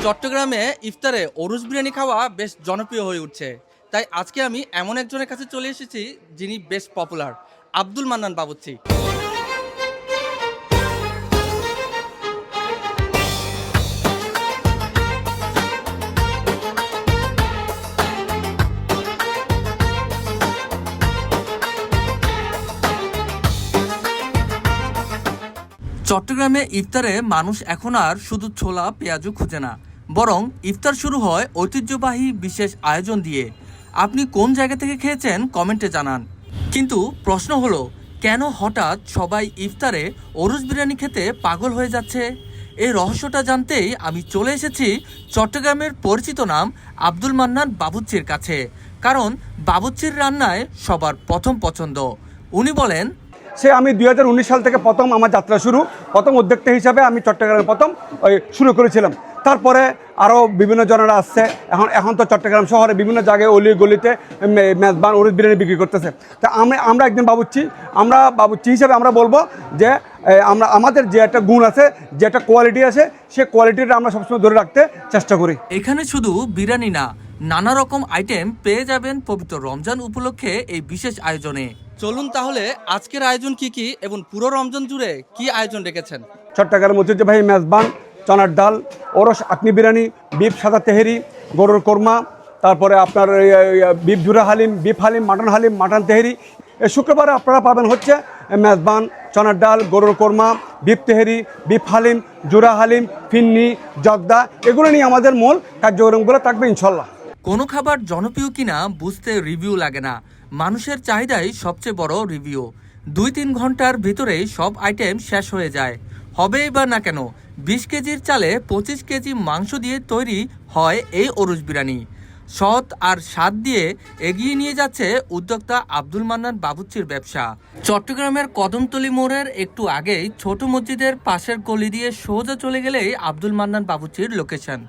চট্টগ্রামে ইফতারে অরুজ বিরিয়ানি খাওয়া বেশ জনপ্রিয় হয়ে উঠছে। তাই আজকে আমি এমন একজনের কাছে চলে এসেছি যিনি বেশ পপুলার, আব্দুল মান্নান বাবুর্চি। চট্টগ্রামে ইফতারে মানুষ এখন আর শুধু ছোলা পেঁয়াজু খুঁজে না, বরং ইফতার শুরু হয় ঐতিহ্যবাহী বিশেষ আয়োজন দিয়ে। আপনি কোন জায়গা থেকে খেয়েছেন কমেন্টে জানান। কিন্তু প্রশ্ন হলো, কেন হঠাৎ সবাই ইফতারে অরুজ বিরিয়ানি খেতে পাগল হয়ে যাচ্ছে? এই রহস্যটা জানতেই আমি চলে এসেছি চট্টগ্রামের পরিচিত নাম আব্দুল মান্নান বাবুর্চির কাছে। কারণ বাবুর্চির রান্নায় সবার প্রথম পছন্দ। উনি বলেন, আমি 2019 সাল থেকে আমার যাত্রা শুরু। প্রথম উদ্যোক্তা হিসাবে আমি চট্টগ্রামে শুরু করেছিলাম। তারপরে আরও বিভিন্ন জনেরা আসছে। এখন তো চট্টগ্রাম শহরে বিভিন্ন জায়গায় অলি গলিতে মেজবান অরুজ বিরিয়ানি বিক্রি করতেছে। তা আমরা একজন বাবুর্চি হিসাবে আমরা বলবো যে আমাদের যে একটা গুণ আছে, যে একটা কোয়ালিটি আছে, সে কোয়ালিটিটা আমরা সবসময় ধরে রাখতে চেষ্টা করি। এখানে শুধু বিরিয়ানি না, নানা রকম আইটেম পেয়ে যাবেন পবিত্র রমজান উপলক্ষে এই বিশেষ আয়োজনে। চলুন তাহলে আজকের আয়োজন কি এবং পুরো রমজান জুড়ে কি আয়োজন রেখেছেন। চট্টগ্রাম ঐতিহ্যবাহী মেজবান, চনার ডাল, ওরস আকনি বিরিয়ানি, বিফ সাদা তেহেরি, গরুর কোরমা, তারপরে আপনার বিফ জুরা হালিম, বিফ হালিম, মাটন তেহেরি। শুক্রবারে আপনারা পাবেন হচ্ছে মেজবান, চনার ডাল, গরুর কোরমা, বিফ তেহেরি, বিফ হালিম, জুরা হালিম, ফিন্নি, জর্দা, এগুলো নিয়ে আমাদের মূল কার্যক্রমগুলো থাকবে ইনশাল্লাহ। কোনো খাবার জনপ্রিয় কিনা বুঝতে রিভিউ লাগে না, মানুষের চাহিদাই সবচেয়ে বড় রিভিউ। 2-3 ঘন্টার ভিতরেই সব আইটেম শেষ হয়ে যায়। হবেই বা না কেন, 20 কেজির চালে 25 কেজি মাংস দিয়ে তৈরি হয় এই অরুজ বিরিয়ানি। সৎ আর স্বাদ দিয়ে এগিয়ে নিয়ে যাচ্ছে উদ্যোক্তা আব্দুল মান্নান বাবুর্চির ব্যবসা। চট্টগ্রামের কদমতলী মোড়ের একটু আগেই ছোট মসজিদের পাশের গলি দিয়ে সোজা চলে গেলেই আব্দুল মান্নান বাবুর্চির লোকেশন।